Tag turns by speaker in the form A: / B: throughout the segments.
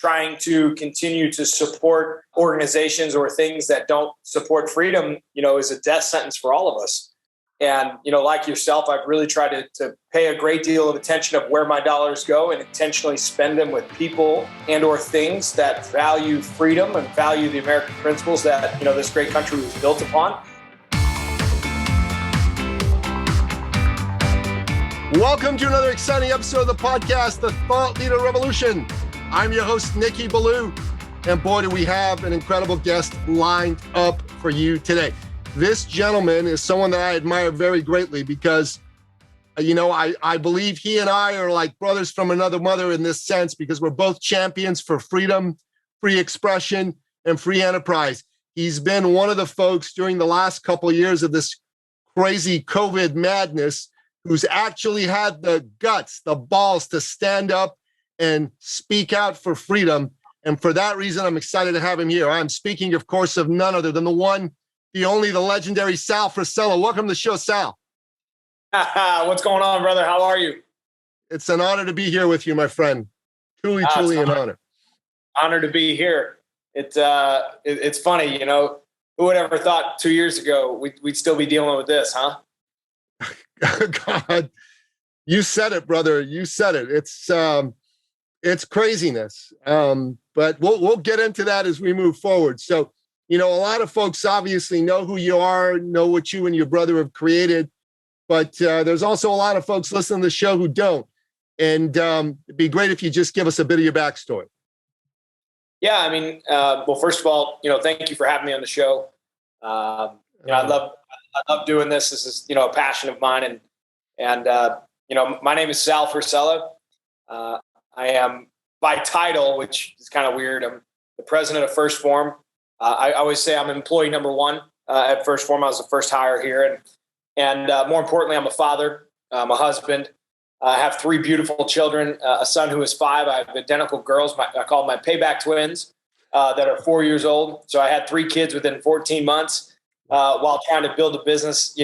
A: trying to continue to support organizations or things that don't support freedom, is a death sentence for all of us. And, like yourself, I've really tried to pay a great deal of attention of where my dollars go and intentionally spend them with people and or things that value freedom and value the American principles that, this great country was built upon.
B: Welcome to another exciting episode of the podcast, The Thought Leader Revolution. I'm your host, Nikki Ballou, and boy, do we have an incredible guest lined up for you today. This gentleman is someone that I admire very greatly because, I believe he and I are like brothers from another mother in this sense because we're both champions for freedom, free expression, and free enterprise. He's been one of the folks during the last couple of years of this crazy COVID madness who's actually had the guts, the balls to stand up and speak out for freedom. And for that reason, I'm excited to have him here. I'm speaking, of course, of none other than the one, the only, the legendary Sal Frisella. Welcome to the show, Sal.
A: What's going on, brother? How are you?
B: It's an honor to be here with you, my friend. Truly an honor.
A: Honor to be here. It's funny, who would ever thought 2 years ago we'd still be dealing with this, huh?
B: God, you said it, brother. You said it. It's craziness. But we'll get into that as we move forward. So, a lot of folks obviously know who you are, know what you and your brother have created, but there's also a lot of folks listening to the show who don't. And it'd be great if you just give us a bit of your backstory.
A: Yeah, well, first of all, thank you for having me on the show. I love doing this. This is, a passion of mine. And my name is Sal Frisella. I am by title, which is kind of weird. I'm the president of Phorm. I always say I'm employee number one at Phorm. I was the first hire here. And more importantly, I'm a father, I'm a husband. I have three beautiful children, a son who is 5. I have identical girls. I call them my payback twins that are 4 years old. So I had 3 kids within 14 months. While trying to build a business,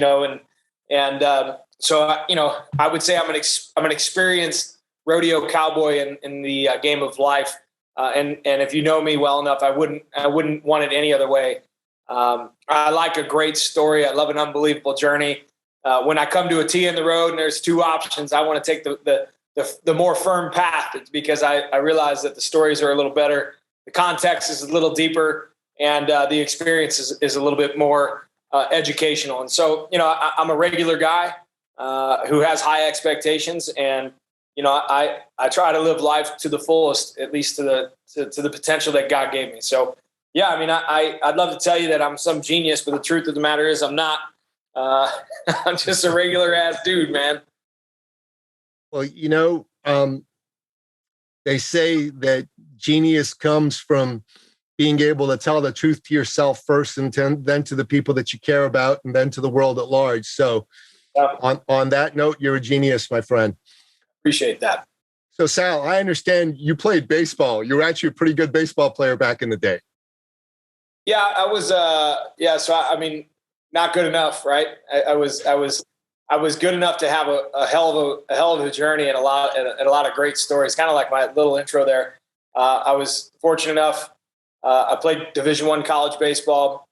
A: so I would say I'm an experienced rodeo cowboy in the game of life, and if you know me well enough, I wouldn't want it any other way. I like a great story. I love an unbelievable journey. When I come to a T in the road and there's 2 options, I want to take the more firm path. It's because I realize that the stories are a little better, the context is a little deeper. And the experience is a little bit more educational. And so, I'm a regular guy who has high expectations. And, I try to live life to the fullest, at least to the potential that God gave me. So, yeah, I'd love to tell you that I'm some genius, but the truth of the matter is I'm not. I'm just a regular ass dude, man.
B: Well, they say that genius comes from being able to tell the truth to yourself first and then to the people that you care about and then to the world at large. So on that note, you're a genius, my friend.
A: Appreciate that.
B: So Sal, I understand you played baseball. You were actually a pretty good baseball player back in the day.
A: Yeah, I was, So not good enough, right? I was good enough to have a hell of a journey and a lot of great stories. Kind of like my little intro there. I was fortunate enough. I played Division I college baseball.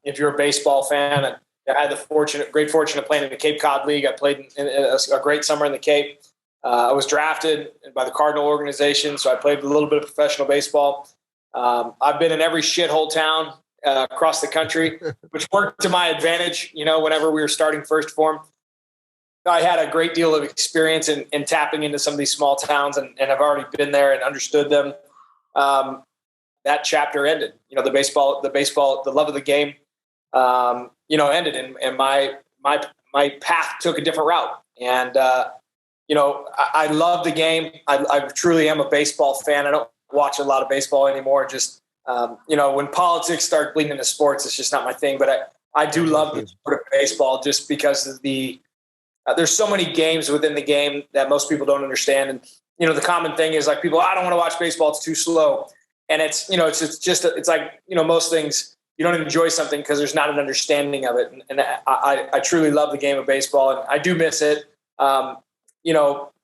A: If you're a baseball fan, I had the great fortune of playing in the Cape Cod League. I played in a great summer in the Cape. I was drafted by the Cardinal organization, so I played a little bit of professional baseball. I've been in every shithole town across the country, which worked to my advantage. Whenever we were starting Phorm, I had a great deal of experience in tapping into some of these small towns, and I've already been there and understood them. That chapter ended. The baseball, the love of the game, ended, and my path took a different route. And I love the game. I truly am a baseball fan. I don't watch a lot of baseball anymore. Just when politics start bleeding into sports, it's just not my thing. But I do love the sport of baseball just because of there's so many games within the game that most people don't understand. And the common thing is like people, I don't want to watch baseball; it's too slow. And it's like most things, you don't enjoy something because there's not an understanding of it. And I truly love the game of baseball, and I do miss it.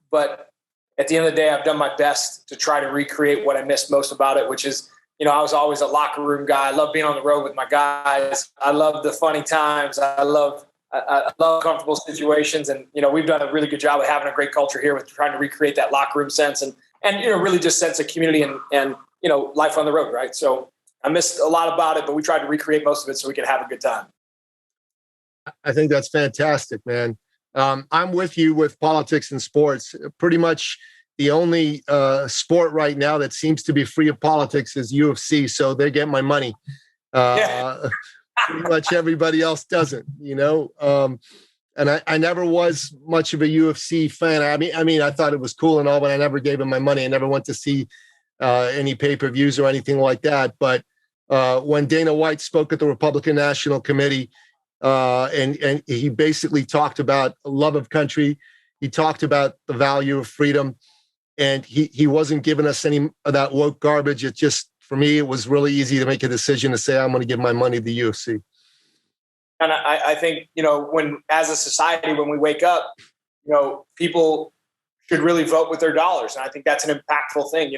A: But at the end of the day, I've done my best to try to recreate what I missed most about it, which is, I was always a locker room guy. I love being on the road with my guys. I love the funny times. I love comfortable situations. And, we've done a really good job of having a great culture here with trying to recreate that locker room sense and really just sense of community and life on the road. Right. So I missed a lot about it, but we tried to recreate most of it so we could have a good time.
B: I think that's fantastic, man. I'm with you with politics and sports. Pretty much the only sport right now that seems to be free of politics is UFC. So they get my money. Pretty much everybody else doesn't, and I never was much of a UFC fan. I mean, I thought it was cool and all, but I never gave him my money. I never went to see any pay-per-views or anything like that. But when Dana White spoke at the Republican National Committee, and he basically talked about love of country, he talked about the value of freedom, and he wasn't giving us any of that woke garbage. It just, for me, it was really easy to make a decision to say, I'm going to give my money to the UFC.
A: And I think, when, as a society, when we wake up, people should really vote with their dollars. And I think that's an impactful thing,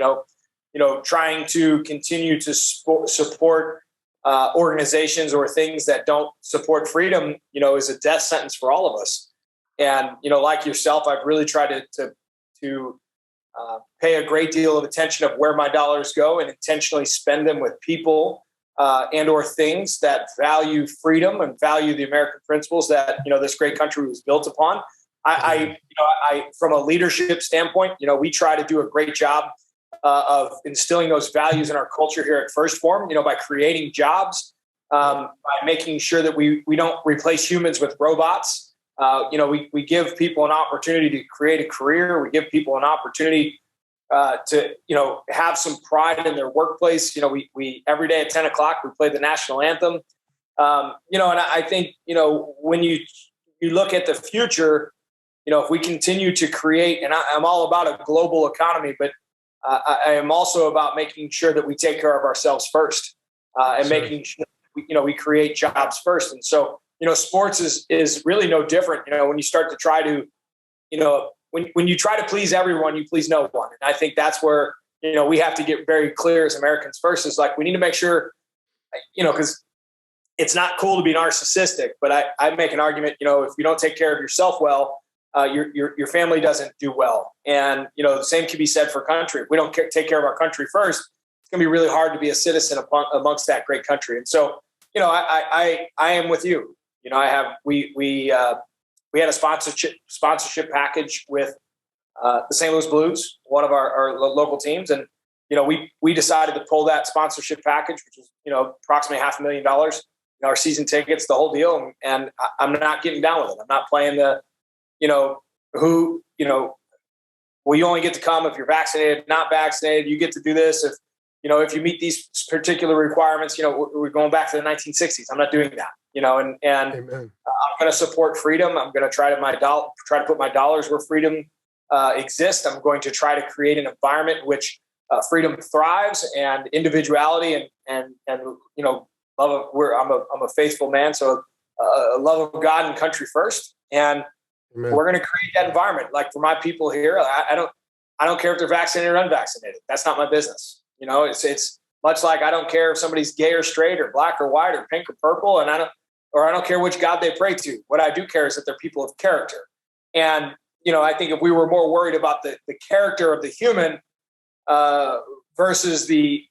A: trying to continue to support organizations or things that don't support freedom, is a death sentence for all of us. And, like yourself, I've really tried to pay a great deal of attention of where my dollars go and intentionally spend them with people and or things that value freedom and value the American principles that, this great country was built upon. I from a leadership standpoint, we try to do a great job of instilling those values in our culture here at First Phorm, by creating jobs, by making sure that we don't replace humans with robots. We give people an opportunity to create a career. We give people an opportunity to, have some pride in their workplace. We every day at 10 o'clock, we play the national anthem. And I think, when you look at the future, if we continue to create, and I'm all about a global economy, but I am also about making sure that we take care of ourselves first and making sure we create jobs first. And so, sports is really no different. When you start to try to, when you try to please everyone, you please no one. And I think that's where, we have to get very clear as Americans first is like, we need to make sure, because it's not cool to be narcissistic, but I make an argument, if you don't take care of yourself well, your family doesn't do well. And, the same can be said for country. If we don't take care of our country first, it's going to be really hard to be a citizen amongst that great country. And so, I am with you. We had a sponsorship package with the St. Louis Blues, one of our local teams. And, we decided to pull that sponsorship package, which was, approximately $500,000, our season tickets, the whole deal. And I'm not getting down with it. I'm not playing the, well, you only get to come if you're vaccinated, not vaccinated. You get to do this if you meet these particular requirements. We're going back to the 1960s. I'm not doing that. And I'm going to support freedom. I'm going to try to put my dollars where freedom exists. I'm going to try to create an environment in which freedom thrives and individuality and love of. I'm a faithful man, so love of God and country first. And Amen. We're going to create that environment. Like for my people here, I don't care if they're vaccinated or unvaccinated. That's not my business. It's much like I don't care if somebody's gay or straight or black or white or pink or purple, and I don't care which God they pray to. What I do care is that they're people of character. And I think if we were more worried about the character of the human versus the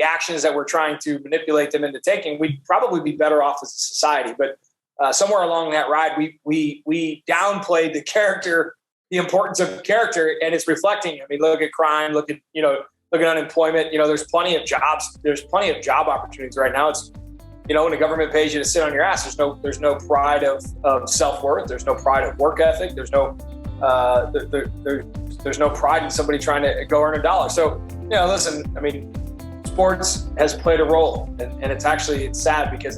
A: actions that we're trying to manipulate them into taking, we'd probably be better off as a society. But somewhere along that ride, we downplayed the character, the importance of character, and it's reflecting. I mean, look at crime, look at unemployment. There's plenty of jobs. There's plenty of job opportunities right now. It's when the government pays you to sit on your ass, there's no pride of self-worth. There's no pride of work ethic. There's no there's no pride in somebody trying to go earn a dollar. So listen, I mean, sports has played a role, and it's sad because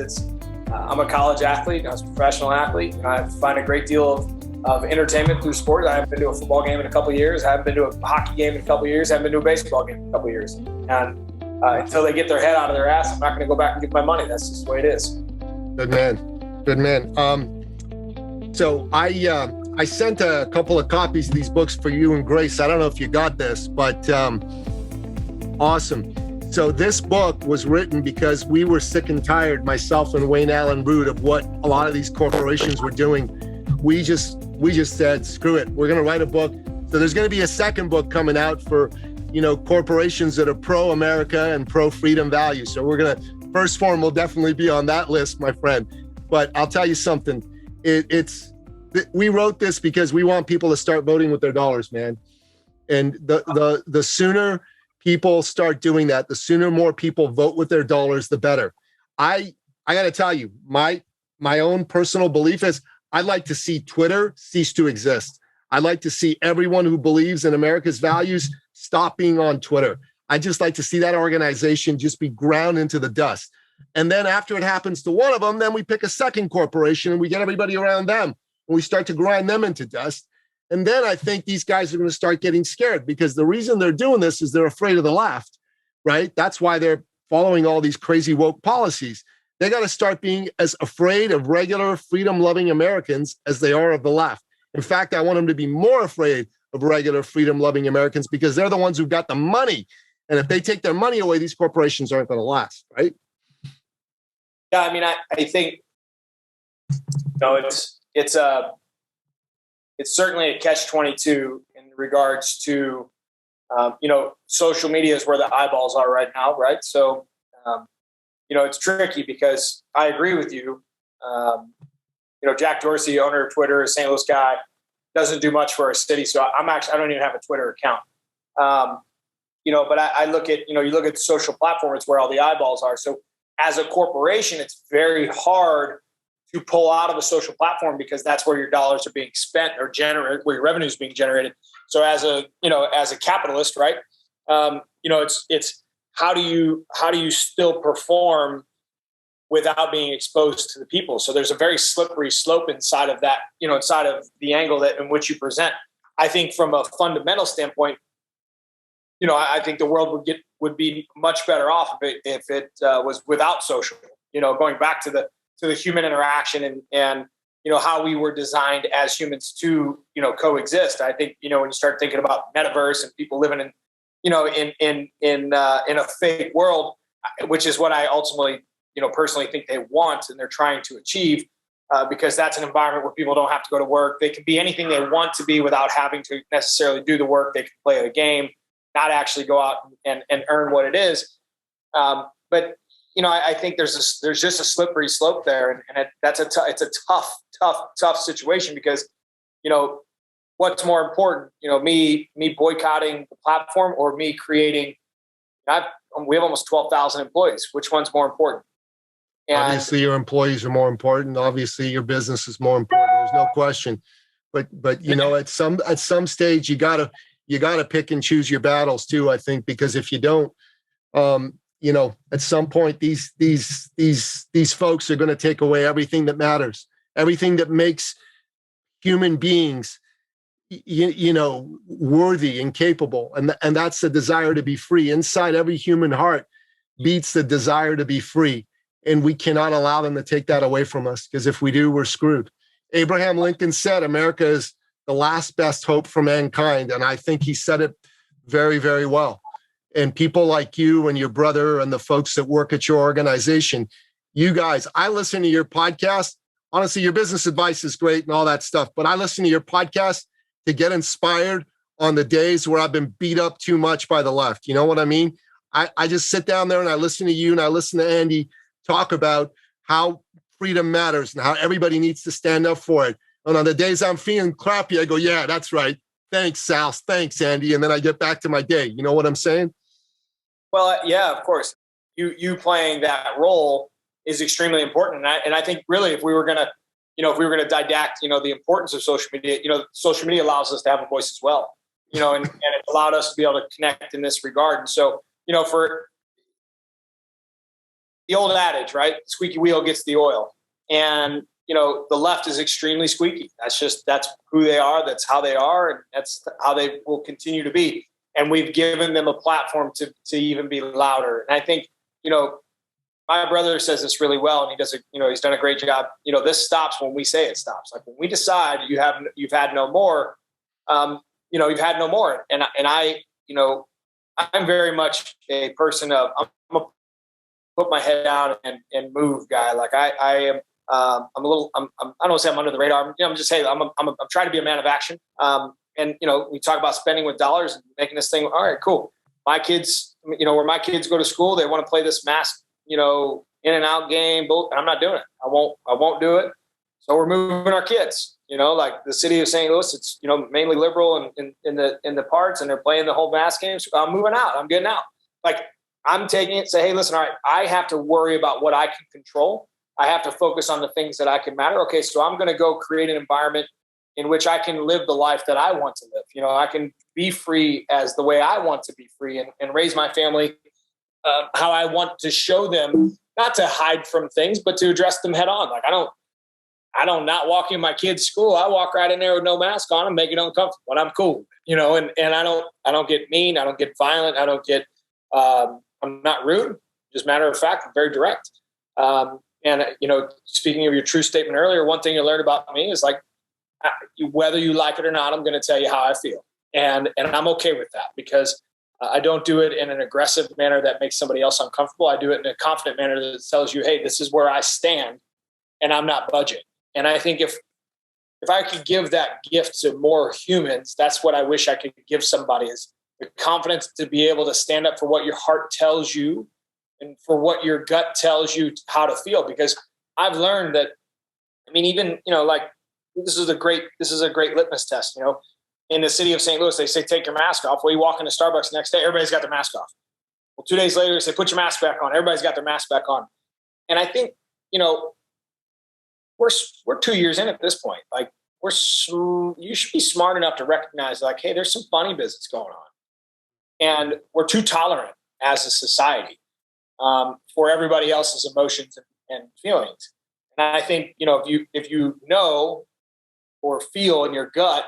A: I'm a college athlete. I was a professional athlete. I find a great deal of entertainment through sports. I haven't been to a football game in a couple of years. I haven't been to a hockey game in a couple of years. I haven't been to a baseball game in a couple of years. And until they get their head out of their ass, I'm not going to go back and get my money. That's just the way it is.
B: Good man. So I I sent a couple of copies of these books for you and Grace. I don't know if you got this, but awesome. So this book was written because we were sick and tired, myself and Wayne Allen Root, of what a lot of these corporations were doing. We just said, screw it. We're going to write a book. So there's going to be a second book coming out for, corporations that are pro-America and pro-freedom values. So we're going to, first Phorm will definitely be on that list, my friend. But I'll tell you something. We wrote this because we want people to start voting with their dollars, man. And the sooner people start doing that, the sooner more people vote with their dollars, the better. I got to tell you, my own personal belief is I'd like to see Twitter cease to exist. I'd like to see everyone who believes in America's values stop being on Twitter. I'd just like to see that organization just be ground into the dust. And then after it happens to one of them, then we pick a second corporation and we get everybody around them and we start to grind them into dust. And then I think these guys are going to start getting scared, because the reason they're doing this is they're afraid of the left, right? That's why they're following all these crazy woke policies. They got to start being as afraid of regular freedom-loving Americans as they are of the left. In fact, I want them to be more afraid of regular freedom-loving Americans, because they're the ones who've got the money. And if they take their money away, these corporations aren't going to last, right?
A: Yeah, I mean, I think, it's certainly a catch-22 in regards to, social media is where the eyeballs are right now, right? So, it's tricky because I agree with you. Jack Dorsey, owner of Twitter, a St. Louis guy, doesn't do much for our city. So I don't even have a Twitter account. But I look at, you look at the social platform, it's where all the eyeballs are. So as a corporation, it's very hard to pull out of a social platform, because that's where your dollars are being spent or generated, where your revenue is being generated. So as a capitalist, right? It's how do you still perform without being exposed to the people? So there's a very slippery slope inside of that, inside of the angle that in which you present. I think from a fundamental standpoint, I think the world would be much better off if it was without social. Going back to the human interaction and how we were designed as humans to coexist. I think when you start thinking about metaverse and people living in in a fake world, which is what I ultimately personally think they want and they're trying to achieve, because that's an environment where people don't have to go to work. They can be anything they want to be without having to necessarily do the work. They can play a game, not actually go out and earn what it is. But I think there's just a slippery slope there, and it's a tough situation, because what's more important, me boycotting the platform or me creating? We have almost 12,000 employees. Which one's more important? And
B: obviously, your employees are more important. Obviously, your business is more important. There's no question. But at some stage, you gotta pick and choose your battles too. I think, because if you don't, at some point, these folks are going to take away everything that matters, everything that makes human beings, worthy and capable, and that's the desire to be free. Inside every human heart beats the desire to be free. And we cannot allow them to take that away from us, because if we do, we're screwed. Abraham Lincoln said America is the last best hope for mankind. And I think he said it very, very well. And people like you and your brother and the folks that work at your organization, you guys, I listen to your podcast. Honestly, your business advice is great and all that stuff, but I listen to your podcast to get inspired on the days where I've been beat up too much by the left. You know what I mean? I just sit down there and I listen to you and I listen to Andy talk about how freedom matters and how everybody needs to stand up for it. And on the days I'm feeling crappy, I go, yeah, that's right. Thanks, Sal. Thanks, Andy. And then I get back to my day. You know what I'm saying?
A: Well, yeah, of course. You playing that role is extremely important. And I think really, if we were going to didact, the importance of social media, social media allows us to have a voice as well, and it allowed us to be able to connect in this regard. And so, for the old adage, right? Squeaky wheel gets the oil. And, the left is extremely squeaky. That's who they are. That's how they are. And that's how they will continue to be. And we've given them a platform to even be louder. And I think, my brother says this really well, and he's done a great job. This stops when we say it stops. Like when we decide you've had no more, you've had no more. And I, I'm very much a person of, I'm gonna put my head down and move guy. Like I am, I don't want to say I'm under the radar. I'm just saying I'm trying to be a man of action. And we talk about spending with dollars and making this thing. All right, cool. My kids, where my kids go to school, they want to play this mask, in and out game. I'm not doing it. I won't do it. So we're moving our kids, like the city of St. Louis, it's, mainly liberal in the parts, and they're playing the whole mask games. I'm moving out. I'm getting out. Like I'm taking it, say, hey, listen, all right, I have to worry about what I can control. I have to focus on the things that I can matter. Okay. So I'm going to go create an environment in which I can live the life that I want to live. I can be free as the way I want to be free, and raise my family how I want to show them, not to hide from things, but to address them head on. Like I don't not walk in my kids' school. I walk right in there with no mask on and make it uncomfortable, and I'm cool, and I don't get mean. I don't get violent. I don't get, I'm not rude. Just matter of fact, I'm very direct. And speaking of your true statement earlier, one thing you learned about me is like, whether you like it or not, I'm going to tell you how I feel. And I'm okay with that, because I don't do it in an aggressive manner that makes somebody else uncomfortable. I do it in a confident manner that tells you, hey, this is where I stand and I'm not budging. And I think if I could give that gift to more humans, that's what I wish I could give somebody, is the confidence to be able to stand up for what your heart tells you and for what your gut tells you how to feel. Because I've learned that, even, like, this is a great litmus test. In the city of St. Louis, they say, take your mask off. Well, you walk into Starbucks the next day, everybody's got their mask off. Well, 2 days later, they say, put your mask back on. Everybody's got their mask back on. And I think, we're 2 years in at this point. Like you should be smart enough to recognize, like, hey, there's some funny business going on. And we're too tolerant as a society for everybody else's emotions and feelings. And I think, if you know or feel in your gut,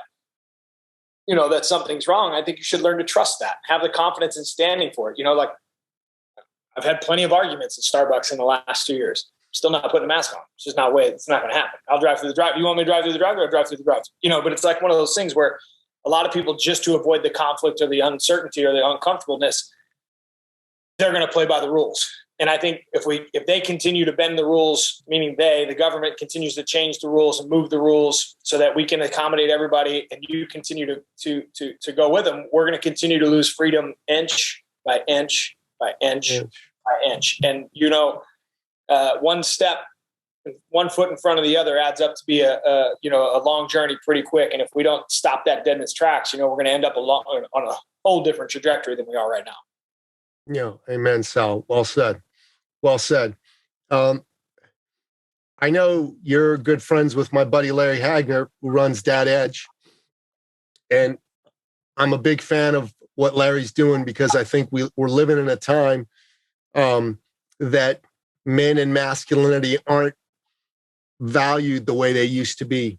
A: that something's wrong, I think you should learn to trust that, have the confidence in standing for it. Like I've had plenty of arguments at Starbucks in the last 2 years. Still not putting a mask on. It's just not way. It's not going to happen. I'll drive through the drive. You want me to drive through the drive, or I'll drive through the drive? But it's like one of those things where a lot of people, just to avoid the conflict or the uncertainty or the uncomfortableness, they're going to play by the rules. And I think if they continue to bend the rules, meaning the government continues to change the rules and move the rules so that we can accommodate everybody, and you continue to go with them, we're going to continue to lose freedom inch by inch by inch by inch. And one step, 1 foot in front of the other adds up to be a long journey pretty quick. And if we don't stop that dead in its tracks, we're going to end up on a whole different trajectory than we are right now.
B: Yeah. Amen, Sal. Well said. Well said. I know you're good friends with my buddy Larry Hagner, who runs Dad Edge. And I'm a big fan of what Larry's doing, because I think we're living in a time that men and masculinity aren't valued the way they used to be.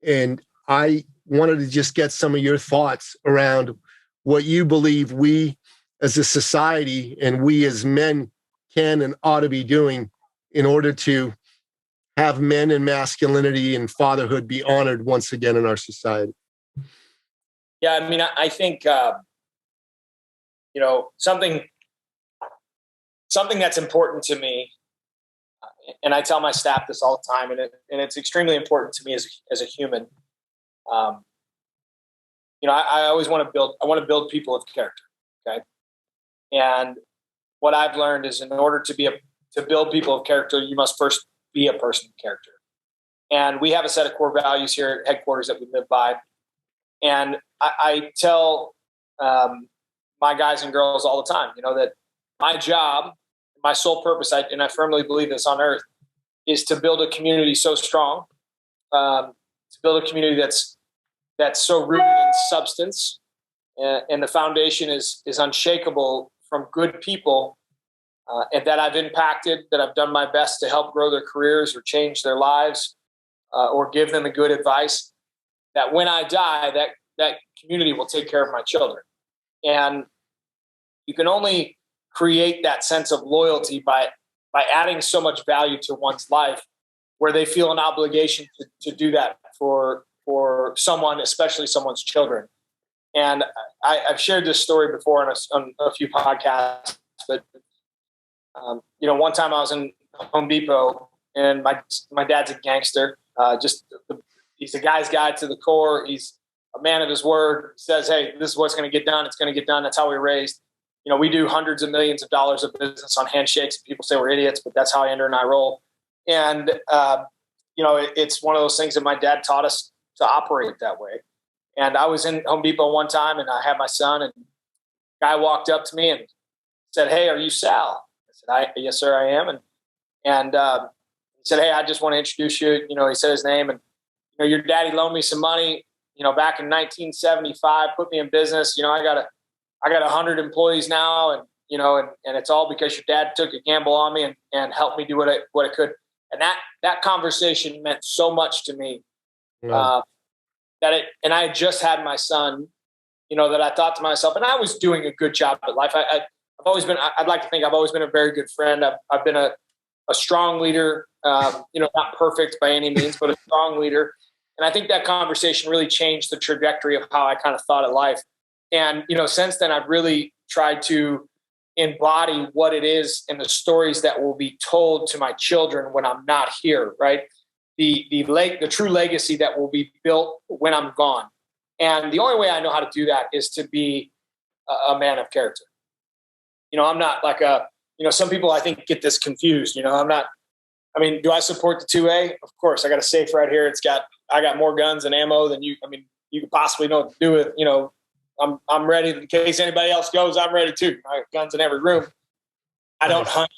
B: And I wanted to just get some of your thoughts around what you believe we as a society and we as men can and ought to be doing in order to have men and masculinity and fatherhood be honored once again in our society.
A: Yeah, I think something that's important to me, and I tell my staff this all the time, and it's extremely important to me as a human. I always want to build people of character. Okay, and what I've learned is, in order to build people of character, you must first be a person of character. And we have a set of core values here at headquarters that we live by. And I tell my guys and girls all the time, that my job, my sole purpose, and I firmly believe this on earth, is to build a community so strong, to build a community that's so rooted in substance, and the foundation is unshakable from good people, and that I've impacted, that I've done my best to help grow their careers or change their lives, or give them a good advice, that when I die, that community will take care of my children. And you can only create that sense of loyalty by by adding so much value to one's life, where they feel an obligation to do that for someone, especially someone's children. And I've shared this story before on a few podcasts, but one time I was in Home Depot, and my dad's a gangster. He's a guy's guy to the core. He's a man of his word. Says, "Hey, this is what's going to get done. It's going to get done." That's how we raised. We do hundreds of millions of dollars of business on handshakes. People say we're idiots, but that's how Andrew and I roll. And it's one of those things that my dad taught us to operate that way. And I was in Home Depot one time, and I had my son, and a guy walked up to me and said, "Hey, are you Sal?" I said, "Yes, sir, I am." And he said, "Hey, I just want to introduce you." He said his name, and your daddy loaned me some money, back in 1975, put me in business. I got 100 employees now, and it's all because your dad took a gamble on me and helped me do what I could. And that conversation meant so much to me.
B: Yeah.
A: And I had just had my son, that I thought to myself, and I was doing a good job at life. I'd like to think I've always been a very good friend. I've been a strong leader, not perfect by any means, but a strong leader. And I think that conversation really changed the trajectory of how I kind of thought of life. And, since then I've really tried to embody what it is in the stories that will be told to my children when I'm not here, right? The true legacy that will be built when I'm gone. And the only way I know how to do that is to be a man of character. I'm not like some people I think get this confused. Do I support the 2A? Of course. I got a safe right here. I got more guns and ammo than you could possibly know what to do with. I'm ready in case anybody else goes. I'm ready too. I got guns in every room. I don't hunt.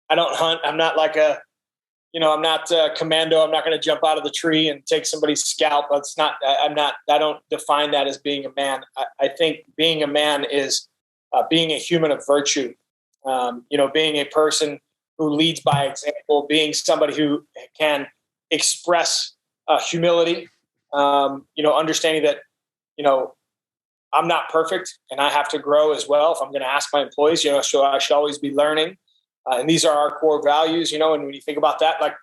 A: I'm not like I'm not a commando. I'm not going to jump out of the tree and take somebody's scalp. I don't define that as being a man. I think being a man is being a human of virtue. Being a person who leads by example, being somebody who can express humility, understanding that, I'm not perfect and I have to grow as well. If I'm going to ask my employees, so I should always be learning. And these are our core values, and when you think about that, like,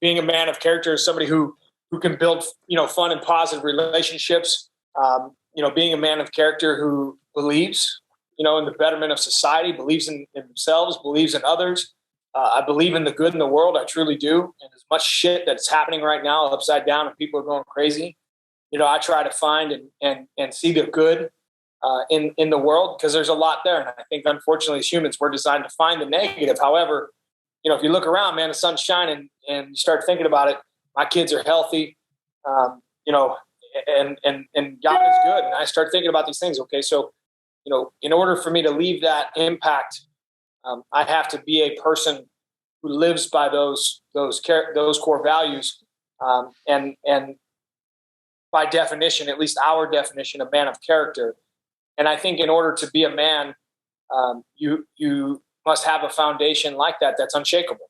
A: being a man of character is somebody who can build, fun and positive relationships. Being a man of character who believes, in the betterment of society, believes in themselves, believes in others. I believe in the good in the world. I truly do. And as much shit that's happening right now upside down and people are going crazy, I try to find and see the good in the world, because there's a lot there. And I think, unfortunately, as humans, we're designed to find the negative. However, if you look around, man, the sun's shining, and you start thinking about it. My kids are healthy, and God is good. And I start thinking about these things. Okay, so in order for me to leave that impact, I have to be a person who lives by those core values, and by definition, at least our definition, a man of character. And I think in order to be a man, you must have a foundation like that that's unshakable.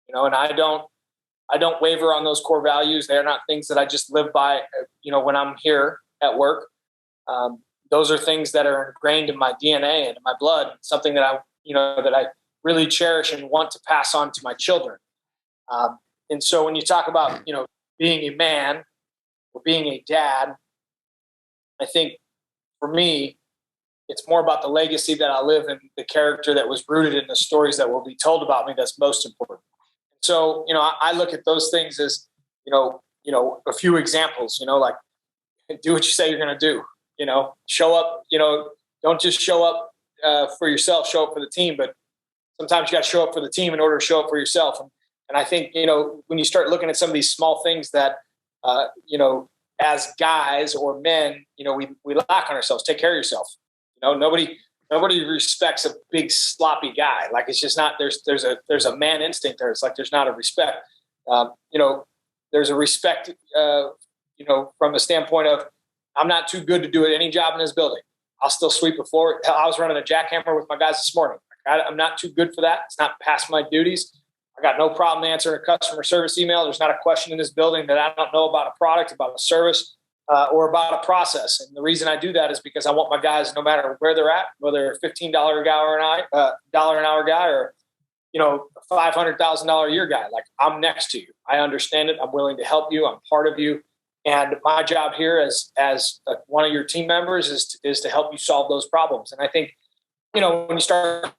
A: And I don't waver on those core values. They're not things that I just live by, when I'm here at work. Those are things that are ingrained in my DNA and in my blood, something that I really cherish and want to pass on to my children. And so when you talk about, being a man or being a dad, I think for me, it's more about the legacy that I live in, the character that was rooted in the stories that will be told about me that's most important. So, I look at those things as, a few examples, like, do what you say you're going to do, show up, don't just show up for yourself, show up for the team, but sometimes you got to show up for the team in order to show up for yourself. And I think, when you start looking at some of these small things that, as guys or men, we lack on ourselves. Take care of yourself. Nobody respects a big sloppy guy. Like, it's just not, there's a man instinct there. It's like, there's not a respect. There's a respect, from the standpoint of, I'm not too good to do any job in this building. I'll still sweep the floor. I was running a jackhammer with my guys this morning. I'm not too good for that. It's not past my duties. I got no problem answering a customer service email. There's not a question in this building that I don't know about a product, about a service, or about a process. And the reason I do that is because I want my guys, no matter where they're at, whether they're $15 an hour guy or a $500,000 a year guy. Like, I'm next to you. I understand it. I'm willing to help you. I'm part of you. And my job here as one of your team members is to help you solve those problems. And I think, when you start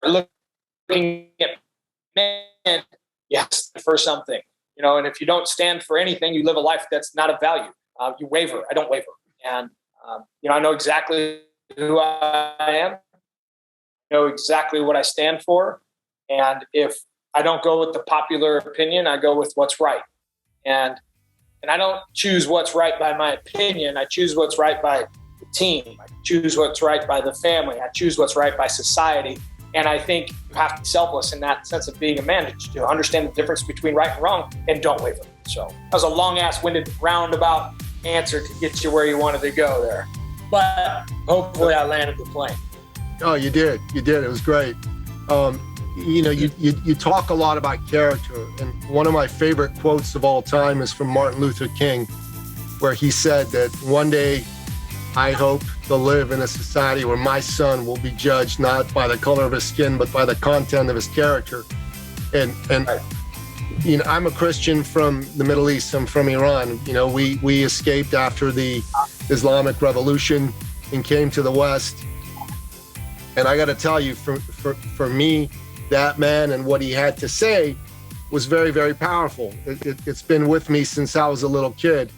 A: looking at men, yes, for something, and if you don't stand for anything, you live a life that's not of value. You waver. I don't waver. And, I know exactly who I am, know exactly what I stand for. And if I don't go with the popular opinion, I go with what's right. And I don't choose what's right by my opinion. I choose what's right by the team. I choose what's right by the family. I choose what's right by society. And I think you have to be selfless in that sense of being a man, to understand the difference between right and wrong, and don't waver. So that was a long-ass-winded roundabout answer to get you where you wanted to go there. But hopefully I landed the plane.
B: Oh, you did. You did. It was great. You talk a lot about character. And one of my favorite quotes of all time is from Martin Luther King, where he said that one day I hope to live in a society where my son will be judged not by the color of his skin, but by the content of his character. And
A: right.
B: I'm a Christian from the Middle East. I'm from Iran. We escaped after the Islamic Revolution and came to the West. And I got to tell you, for me, that man and what he had to say was very, very powerful. It's been with me since I was a little kid.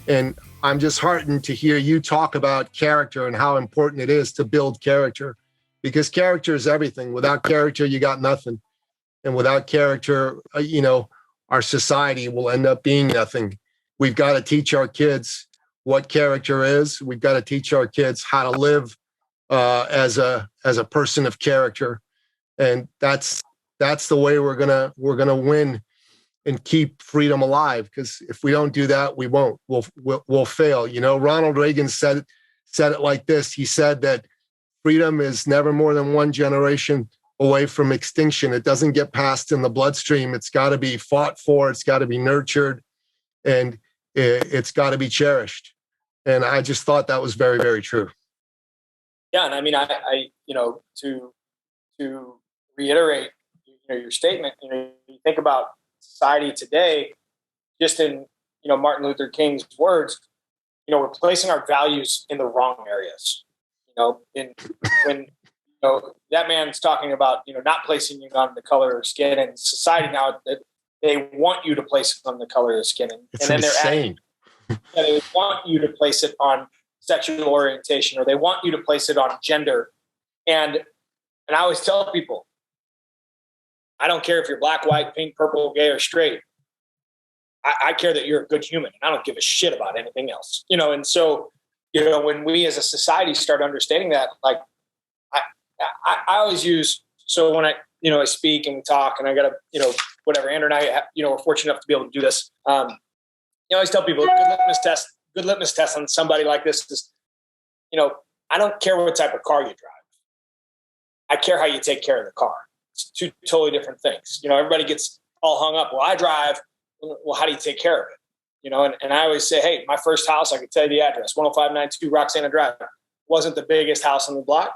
B: And I'm just heartened to hear you talk about character and how important it is to build character, because character is everything. Without character, you got nothing. And without character, our society will end up being nothing. We've got to teach our kids what character is. We've got to teach our kids how to live as a person of character. And that's the way we're gonna win and keep freedom alive. Because if we don't do that, we won't. We'll fail. Ronald Reagan said it like this. He said that freedom is never more than one generation away from extinction. It doesn't get passed in the bloodstream. It's got to be fought for. It's got to be nurtured, and it's got to be cherished. And I just thought that was very, very true.
A: Yeah, and I mean, I to reiterate, your statement. You think about society today, just in Martin Luther King's words. We're placing our values in the wrong areas. When that man's talking about not placing you on the color of skin, and society now that they want you to place it on the color of skin, and then they're adding, they want you to place it on sexual orientation, or they want you to place it on gender. And I always tell people, I don't care if you're black, white, pink, purple, gay, or straight. I care that you're a good human, and I don't give a shit about anything else. And so, when we as a society start understanding that, like, I always use, so when I speak and talk, and I got to, whatever, Andrew and I, we're fortunate enough to be able to do this. I always tell people, good litmus test on somebody like this is, I don't care what type of car you drive. I care how you take care of the car. It's two totally different things. Everybody gets all hung up. Well, I drive. Well, how do you take care of it? And I always say, hey, my first house, I can tell you the address, 10592 Roxana Drive. Wasn't the biggest house on the block,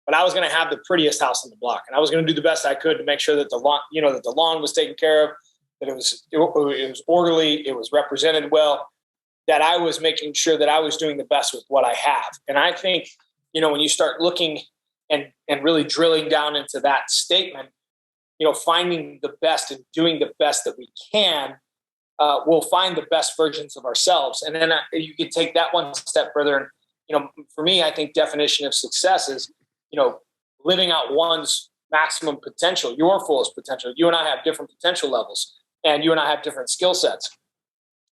A: but I was going to have the prettiest house on the block. And I was going to do the best I could to make sure that the lawn, that the lawn was taken care of, that it was orderly, it was represented well, that I was making sure that I was doing the best with what I have. And I think, when you start looking and really drilling down into that statement, finding the best and doing the best that we can, we'll find the best versions of ourselves. And then you can take that one step further. And, for me, I think definition of success is, living out one's maximum potential, your fullest potential. You and I have different potential levels, and you and I have different skill sets.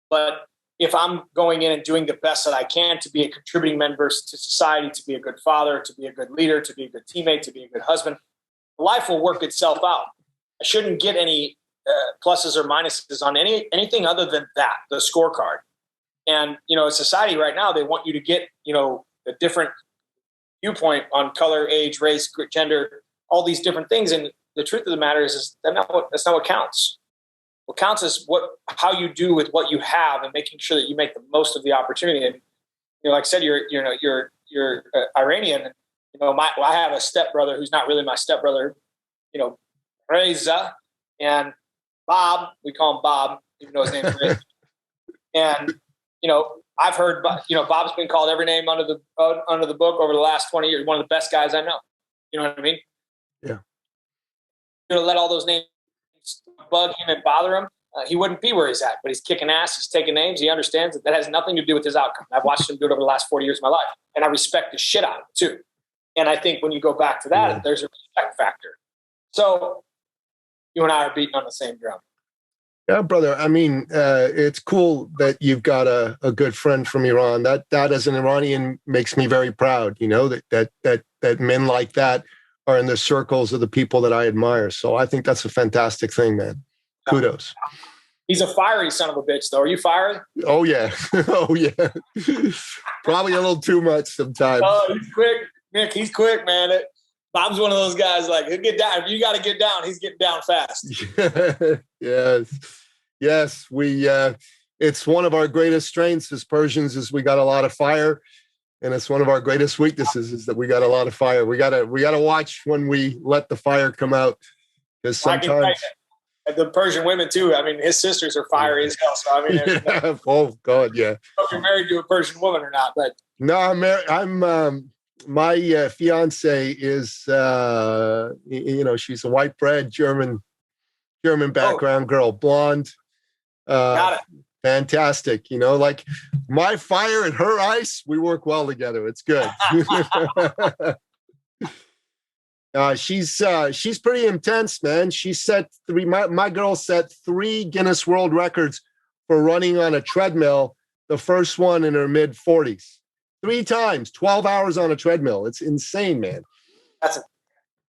A: But if I'm going in and doing the best that I can to be a contributing member to society, to be a good father, to be a good leader, to be a good teammate, to be a good husband, life will work itself out. I shouldn't get any pluses or minuses on anything other than that, the scorecard. And, society right now, they want you to get, a different viewpoint on color, age, race, gender, all these different things. And the truth of the matter is that's not what counts. What counts is how you do with what you have, and making sure that you make the most of the opportunity. And like I said, you're Iranian. I have a stepbrother who's not really my stepbrother. Reza and Bob. We call him Bob, even though his name's Reza. And, I've heard, Bob's been called every name under the book over the last 20 years. One of the best guys I know. You know what I mean?
B: Yeah.
A: To let all those names bug him and bother him, he wouldn't be where he's at. But he's kicking ass. He's taking names. He understands that has nothing to do with his outcome. I've watched him do it over the last 40 years of my life, and I respect the shit out of it too. And I think when you go back to that, there's a respect factor. So you and I are beating on the same drum.
B: Yeah, brother. I mean, it's cool that you've got a good friend from Iran. That as an Iranian makes me very proud. That men like that are in the circles of the people that I admire. So I think that's a fantastic thing, man. Kudos.
A: He's a fiery son of a bitch, though. Are you fiery?
B: Oh yeah, oh yeah. Probably a little too much sometimes.
A: Oh, he's quick, Nick. He's quick, man. Bob's one of those guys, like, he'll get down. If you got to get down, he's getting down fast.
B: Yes. It's one of our greatest strengths as Persians is we got a lot of fire, and it's one of our greatest weaknesses is that we got a lot of fire. We gotta watch when we let the fire come out, because sometimes
A: the Persian women too. I mean, his sisters are fiery as hell. So I mean,
B: yeah. Oh God, yeah.
A: I don't know if you're married to a Persian woman or not, but
B: no, I'm married. My fiance is, she's a white bread German background girl, blonde.
A: Got it.
B: Fantastic. Like my fire and her ice, we work well together. It's good. She's pretty intense, man. She set my girl set 3 Guinness World Records for running on a treadmill. The first one in her mid 40s. 3 times, 12 hours on a treadmill. It's insane, man.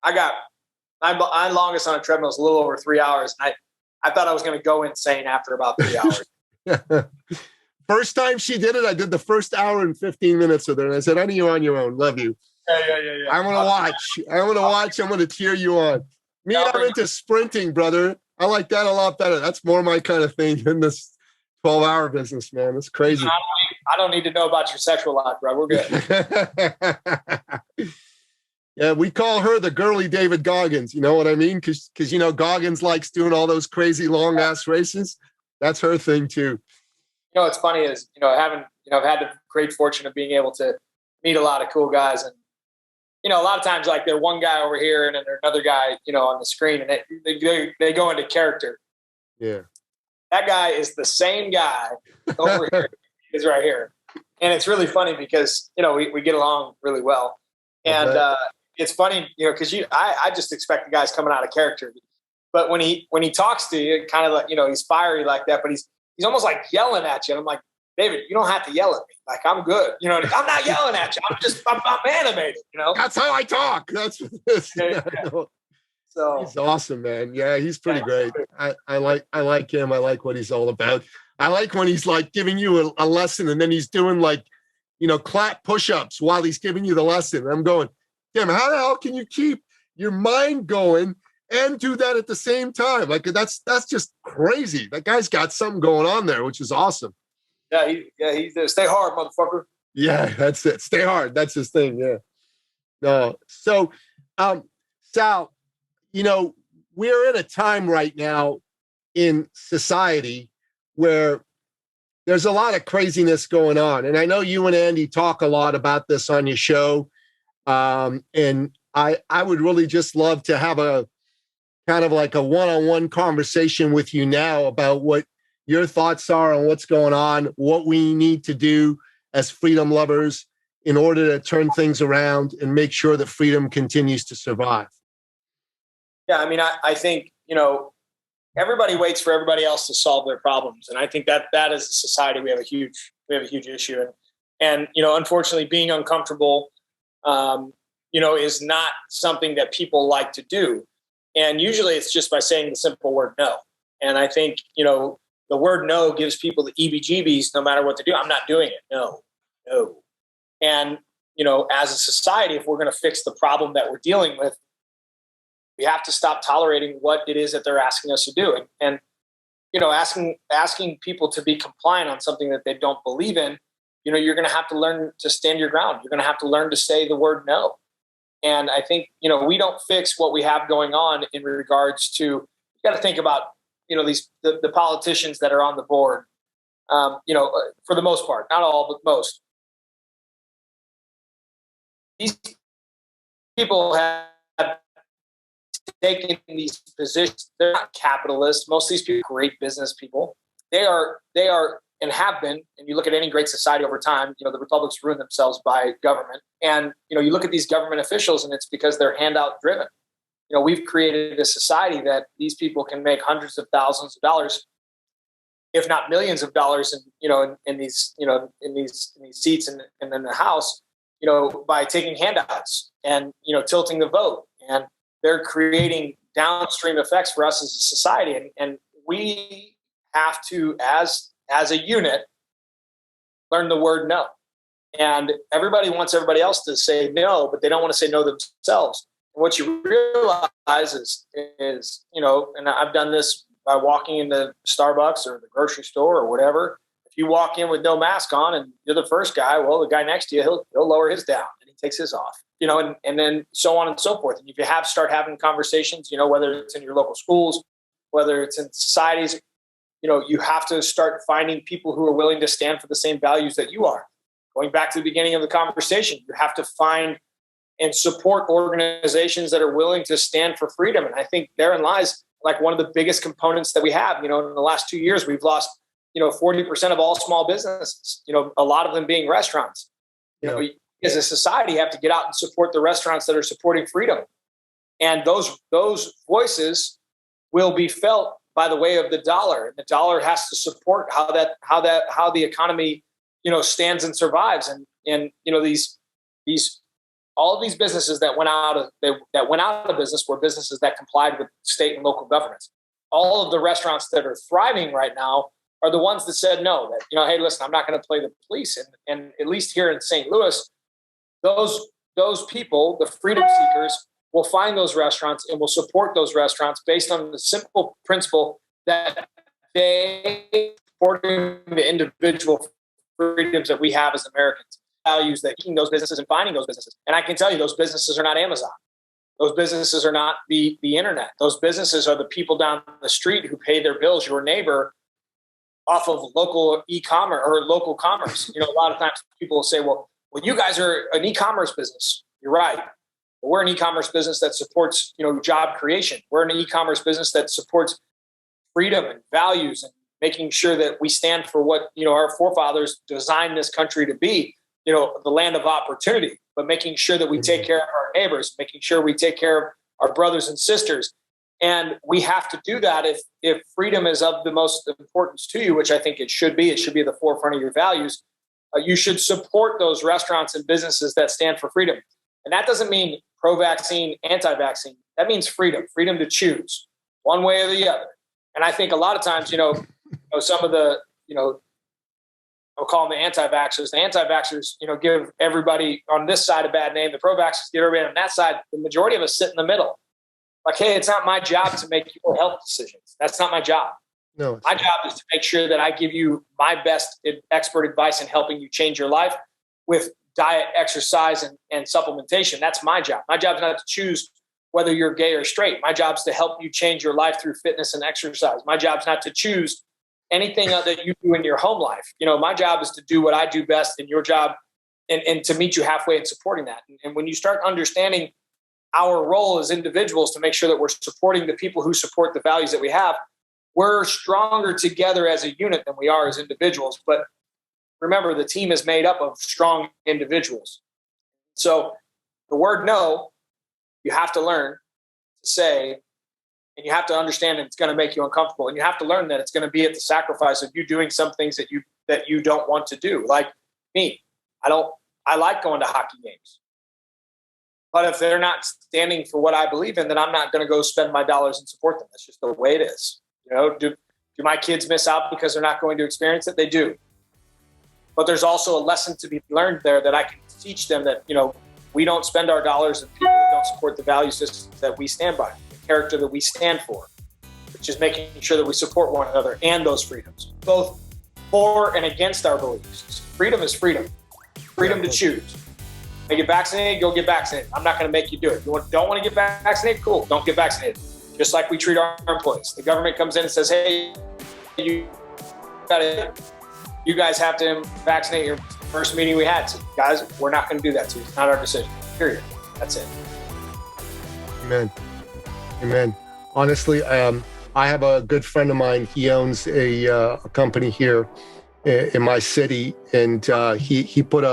A: My longest on a treadmill is a little over 3 hours. And I thought I was going to go insane after about 3 hours.
B: First time she did it, I did the first hour and 15 minutes with her. And I said, honey, you're on your own. Love you.
A: Yeah.
B: I'm going to watch. I'm going to cheer you on. Me, I'm into sprinting, brother. I like that a lot better. That's more my kind of thing than this 12-hour business, man. It's crazy.
A: I don't need to know about your sexual life, bro. We're good.
B: Yeah, we call her the girly David Goggins. You know what I mean? Because Goggins likes doing all those crazy long-ass races. That's her thing, too.
A: What's funny is, I've had the great fortune of being able to meet a lot of cool guys. And, a lot of times, like, they're one guy over here and then there's another guy, on the screen. And they go into character.
B: Yeah.
A: That guy is the same guy over here. Is right here. And it's really funny because, we get along really well. And it's funny, because I just expect the guys coming out of character. But when he talks to you, kind of like, he's fiery like that, but he's almost like yelling at you. And I'm like, David, you don't have to yell at me. Like, I'm good. I'm not yelling at you. I'm animated,
B: That's how I talk. That's what this.
A: Yeah. So
B: he's awesome, man. Yeah, he's pretty great. I like him. I like what he's all about. I like when he's like giving you a lesson and then he's doing like, clap push-ups while he's giving you the lesson. And I'm going, damn, how the hell can you keep your mind going and do that at the same time? Like that's just crazy. That guy's got something going on there, which is awesome.
A: Yeah, he's stay hard, motherfucker.
B: Yeah, that's it. Stay hard. That's his thing. Yeah. No. So, Sal, we're in a time right now in society where there's a lot of craziness going on. And I know you and Andy talk a lot about this on your show. And I would really just love to have a kind of like a one-on-one conversation with you now about what your thoughts are on what's going on, what we need to do as freedom lovers in order to turn things around and make sure that freedom continues to survive.
A: Yeah, I mean, I think, everybody waits for everybody else to solve their problems. And I think that as a society, we have a huge issue. And unfortunately, being uncomfortable, is not something that people like to do. And usually it's just by saying the simple word no. And I think, the word no gives people the EBGBs no matter what they do. I'm not doing it. No. And, as a society, if we're going to fix the problem that we're dealing with, we have to stop tolerating what it is that they're asking us to do. And asking people to be compliant on something that they don't believe in, you're going to have to learn to stand your ground. You're going to have to learn to say the word no. And I think, we don't fix what we have going on in regards to, you got to think about, the politicians that are on the board, for the most part, not all, but most. These people have taken these positions. They're not capitalists. Most of these people are great business people. They are and have been, and you look at any great society over time, the republics ruin themselves by government. And, you look at these government officials and it's because they're handout driven. We've created a society that these people can make hundreds of thousands of dollars, if not millions of dollars in these seats and in the House, by taking handouts and, tilting the vote. And they're creating downstream effects for us as a society. And we have to, as a unit, learn the word no. And everybody wants everybody else to say no, but they don't want to say no themselves. And what you realize is, and I've done this by walking into Starbucks or the grocery store or whatever. If you walk in with no mask on and you're the first guy, well, the guy next to you, he'll lower his down and he takes his off, and then so on and so forth. And if you start having conversations, whether it's in your local schools, whether it's in societies, you have to start finding people who are willing to stand for the same values that you are. Going back to the beginning of the conversation, you have to find and support organizations that are willing to stand for freedom. And I think therein lies like one of the biggest components that we have. In the last 2 years, we've lost, 40% of all small businesses, a lot of them being restaurants. We, as a society, have to get out and support the restaurants that are supporting freedom. And those voices will be felt by the way of the dollar. And the dollar has to support how the economy, stands and survives. And all of these businesses that went out of business were businesses that complied with state and local governments. All of the restaurants that are thriving right now are the ones that said no, that, hey, listen, I'm not going to play the police. And at least here in St. Louis, those people, the freedom seekers, will find those restaurants and will support those restaurants based on the simple principle that they supporting the individual freedoms that we have as Americans, values that keeping those businesses and finding those businesses. And I can tell you, those businesses are not Amazon. Those businesses are not the internet. Those businesses are the people down the street who pay their bills, your neighbor, off of local e-commerce or local commerce. A lot of times people will say, well, you guys are an e-commerce business. You're right. But we're an e-commerce business that supports, job creation. We're an e-commerce business that supports freedom and values and making sure that we stand for what, our forefathers designed this country to be, the land of opportunity, but making sure that we take care of our neighbors, making sure we take care of our brothers and sisters. And we have to do that if freedom is of the most importance to you, which I think it should be at the forefront of your values. You should support those restaurants and businesses that stand for freedom. And that doesn't mean pro-vaccine, anti-vaccine. That means freedom to choose one way or the other. And I think a lot of times, some of the, I'll call them the anti-vaxxers. The anti-vaxxers, give everybody on this side a bad name. The pro-vaxxers give everybody on that side. The majority of us sit in the middle. Like, hey, it's not my job to make your health decisions. That's not my job.
B: No,
A: my job is to make sure that I give you my best expert advice in helping you change your life with diet, exercise, and supplementation. That's my job. My job is not to choose whether you're gay or straight. My job is to help you change your life through fitness and exercise. My job is not to choose anything that you do in your home life. My job is to do what I do best, and your job and to meet you halfway in supporting that. And when you start understanding our role as individuals to make sure that we're supporting the people who support the values that we have, we're stronger together as a unit than we are as individuals. But remember, the team is made up of strong individuals. So the word no, you have to learn to say, and you have to understand that it's going to make you uncomfortable. And you have to learn that it's going to be at the sacrifice of you doing some things that you don't want to do. Like me, I like going to hockey games. But if they're not standing for what I believe in, then I'm not going to go spend my dollars and support them. That's just the way it is. Do my kids miss out because they're not going to experience it? They do. But there's also a lesson to be learned there that I can teach them that, we don't spend our dollars on people that don't support the values systems that we stand by, the character that we stand for, which is making sure that we support one another and those freedoms, both for and against our beliefs. Freedom is freedom. Freedom to choose. to get vaccinated, go get vaccinated. I'm not going to make you do it. You don't want to get vaccinated? Cool, don't get vaccinated. Just like we treat our employees. The government comes in and says, hey, you guys have to vaccinate your first meeting we had. So, guys, we're not going to do that to you. It's not our decision, period. That's it.
B: Amen. Amen. Honestly, I have a good friend of mine. He owns a company here in my city, and he put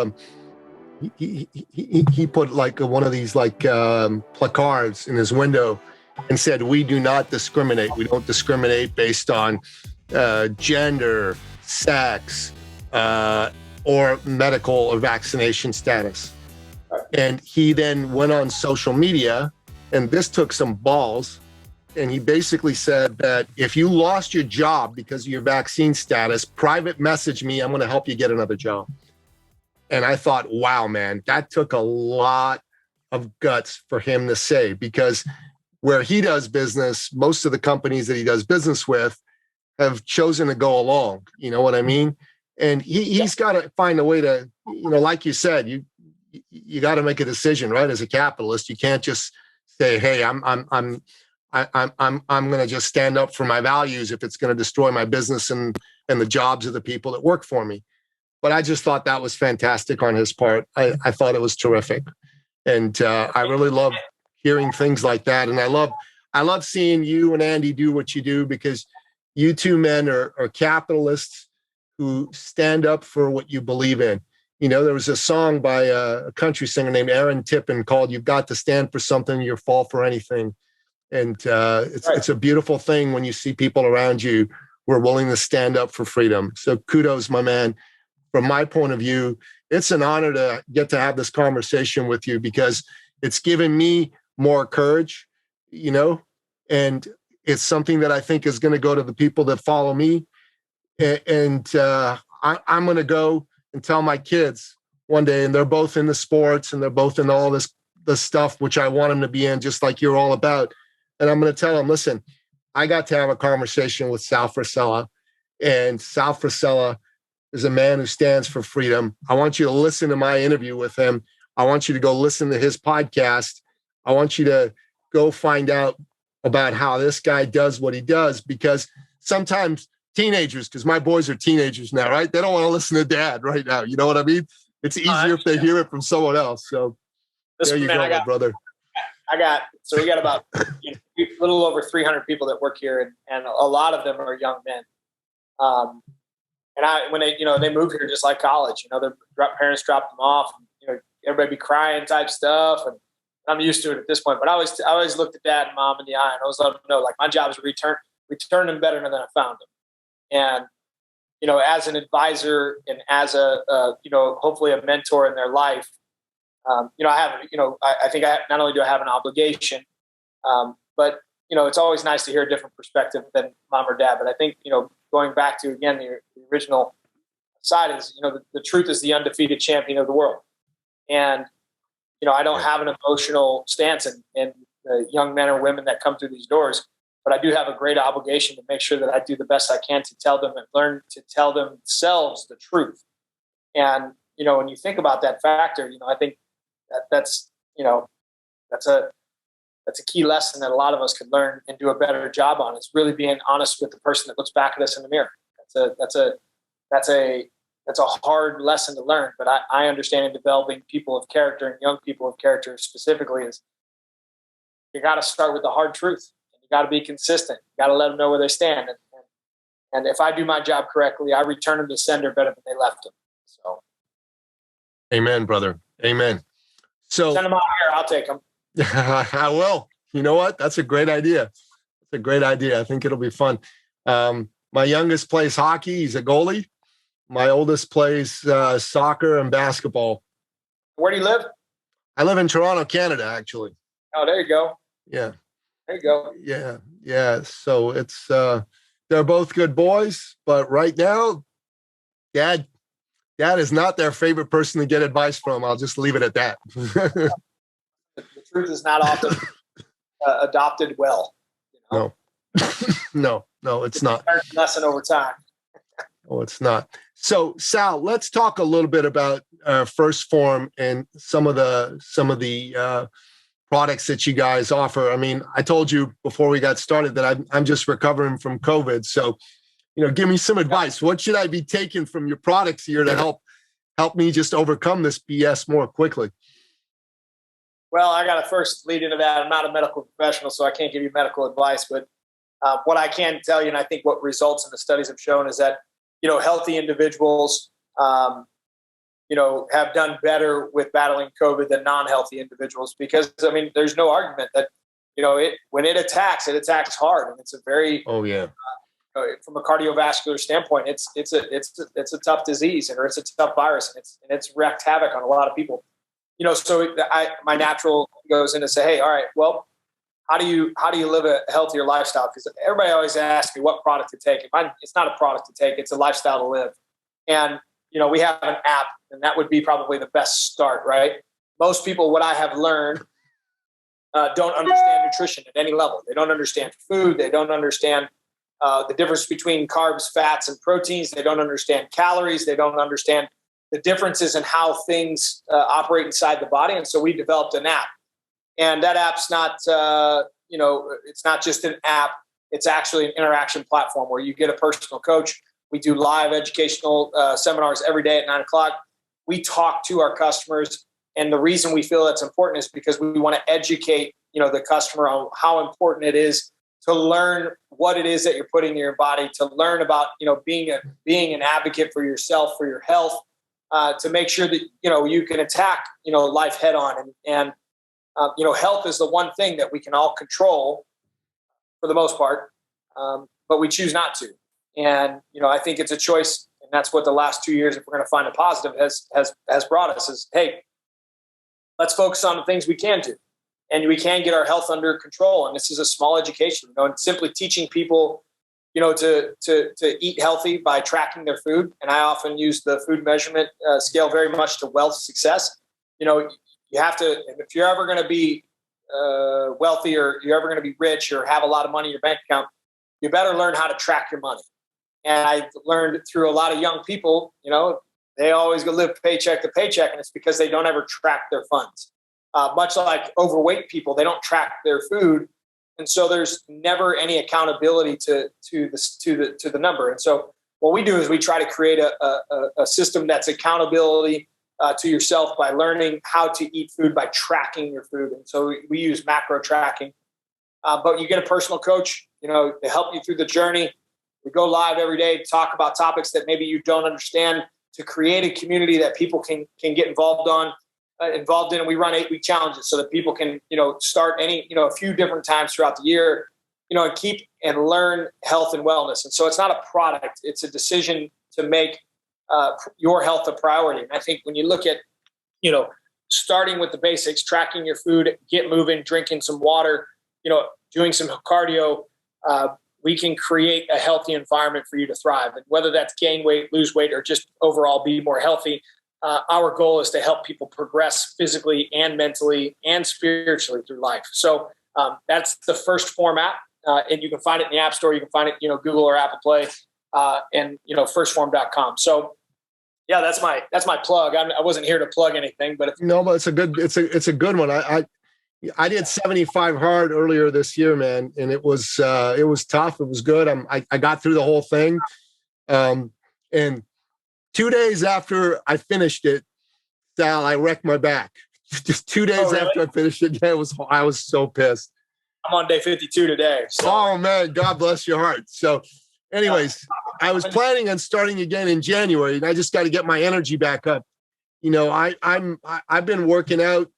B: like one of these like placards in his window and said, "We do not discriminate. We don't discriminate based on gender, sex, or medical or vaccination status." And he then went on social media, and this took some balls. And he basically said that if you lost your job because of your vaccine status, private message me. I'm going to help you get another job. And I thought, wow, man, that took a lot of guts for him to say, because where he does business, most of the companies that he does business with have chosen to go along. You know what I mean? And he's got to find a way to, like you said, you got to make a decision, right? As a capitalist, you can't just say, hey, I'm going to just stand up for my values if it's going to destroy my business and the jobs of the people that work for me. But I just thought that was fantastic on his part. I thought it was terrific. And I really love hearing things like that. And I love seeing you and Andy do what you do, because you two men are capitalists who stand up for what you believe in. There was a song by a country singer named Aaron Tippin called "You've Got to Stand for Something, You'll Fall for Anything." And it's a beautiful thing when you see people around you who are willing to stand up for freedom. So kudos, my man. From my point of view, it's an honor to get to have this conversation with you, because it's given me more courage, and it's something that I think is going to go to the people that follow me. And I'm going to go and tell my kids one day, and they're both in the sports and they're both in all this stuff, which I want them to be in, just like you're all about. And I'm going to tell them, listen, I got to have a conversation with Sal Frisella, and Sal Frisella is a man who stands for freedom. I want you to listen to my interview with him. I want you to go listen to his podcast. I want you to go find out about how this guy does what he does, because sometimes teenagers, because my boys are teenagers now, right? They don't want to listen to dad right now. You know what I mean? It's easier if they hear it from someone else. So there you go, my brother.
A: So we got about a little over 300 people that work here, and a lot of them are young men. And when they moved here just like college, their parents dropped them off, and, everybody be crying type stuff. And I'm used to it at this point, but I always looked at dad and mom in the eye, and I always let them know, like, my job is to return them better than I found them. And, as an advisor and as hopefully a mentor in their life, I think not only do I have an obligation, but, it's always nice to hear a different perspective than mom or dad. But I think, going back to, again, the original side is, the truth is the undefeated champion of the world. And, I don't have an emotional stance in the young men or women that come through these doors, but I do have a great obligation to make sure that I do the best I can to tell them and learn to tell themselves the truth. And, when you think about that factor, I think that's a key lesson that a lot of us could learn and do a better job on. It's really being honest with the person that looks back at us in the mirror. That's a hard lesson to learn, but I understand in developing people of character and young people of character specifically is you got to start with the hard truth. You got to be consistent. You got to let them know where they stand. And if I do my job correctly, I return them to sender better than they left them. So,
B: amen, brother. Amen. So
A: send them out here. I'll take them.
B: I will. You know what? That's a great idea. That's a great idea. I think it'll be fun. My youngest plays hockey. He's a goalie. My oldest plays soccer and basketball.
A: Where do you live?
B: I live in Toronto, Canada, actually.
A: Oh, there you go.
B: Yeah.
A: There you go.
B: Yeah. Yeah. So it's, they're both good boys, but right now, dad is not their favorite person to get advice from. I'll just leave it at that.
A: The truth is not often adopted well.
B: No, it's not.
A: Lesson over time.
B: Oh, it's not. So, Sal, let's talk a little bit about First Phorm and some of the products that you guys offer. I mean, I told you before we got started that I'm just recovering from COVID. So, give me some advice. What should I be taking from your products here to help me just overcome this BS more quickly?
A: Well, I got to first lead into that. I'm not a medical professional, so I can't give you medical advice. But what I can tell you, and I think what results in the studies have shown, is that healthy individuals, have done better with battling COVID than non-healthy individuals. Because there's no argument that when it attacks hard, and it's a very from a cardiovascular standpoint, it's a tough disease, or it's a tough virus, and it's wreaked havoc on a lot of people. So my natural goes in to say, hey, all right, well, how do you live a healthier lifestyle? Because everybody always asks me what product to take. It's not a product to take; it's a lifestyle to live. And we have an app, and that would be probably the best start, right? Most people, what I have learned, don't understand nutrition at any level. They don't understand food. They don't understand the difference between carbs, fats, and proteins. They don't understand calories. They don't understand the differences in how things operate inside the body. And so we developed an app. And that app's not, it's not just an app. It's actually an interaction platform where you get a personal coach. We do live educational seminars every day at 9:00. We talk to our customers. And the reason we feel that's important is because we want to educate, the customer on how important it is to learn what it is that you're putting in your body, to learn about, being an advocate for yourself, for your health, to make sure that, you can attack, life head on. And health is the one thing that we can all control for the most part, but we choose not to. And, I think it's a choice. And that's what the last 2 years, if we're going to find a positive, has brought us is, hey, let's focus on the things we can do. And we can get our health under control. And this is a small education, and simply teaching people, to eat healthy by tracking their food. And I often use the food measurement scale very much to wealth success. You have to, if you're ever going to be wealthy, or you're ever going to be rich, or have a lot of money in your bank account, you better learn how to track your money. And I've learned through a lot of young people, they always go live paycheck to paycheck, and it's because they don't ever track their funds. Much like overweight people, they don't track their food. And so there's never any accountability to the number. And so what we do is we try to create a system that's accountability to yourself by learning how to eat food by tracking your food. And so we use macro tracking. But you get a personal coach, to help you through the journey. We go live every day to talk about topics that maybe you don't understand, to create a community that people can get involved in. And we run 8-week challenges so that people can, start a few different times throughout the year, and keep and learn health and wellness. And so it's not a product, it's a decision to make your health a priority. And I think when you look at, starting with the basics, tracking your food, get moving, drinking some water, doing some cardio, we can create a healthy environment for you to thrive. And whether that's gain weight, lose weight, or just overall be more healthy, our goal is to help people progress physically and mentally and spiritually through life. So that's the First Phorm app. And you can find it in the App Store. You can find it, Google or Apple Play, and, firstphorm.com. So yeah, that's my plug. I wasn't here to plug anything, but
B: but it's a good one. I did 75 hard earlier this year, man. And it was tough. It was good. I got through the whole thing. And 2 days after I finished it, Sal, I wrecked my back. Just 2 days after I finished it, I was so pissed.
A: I'm on day 52 today. So.
B: Oh man, God bless your heart. So anyways, I was planning on starting again in January, and I just got to get my energy back up. I've been working out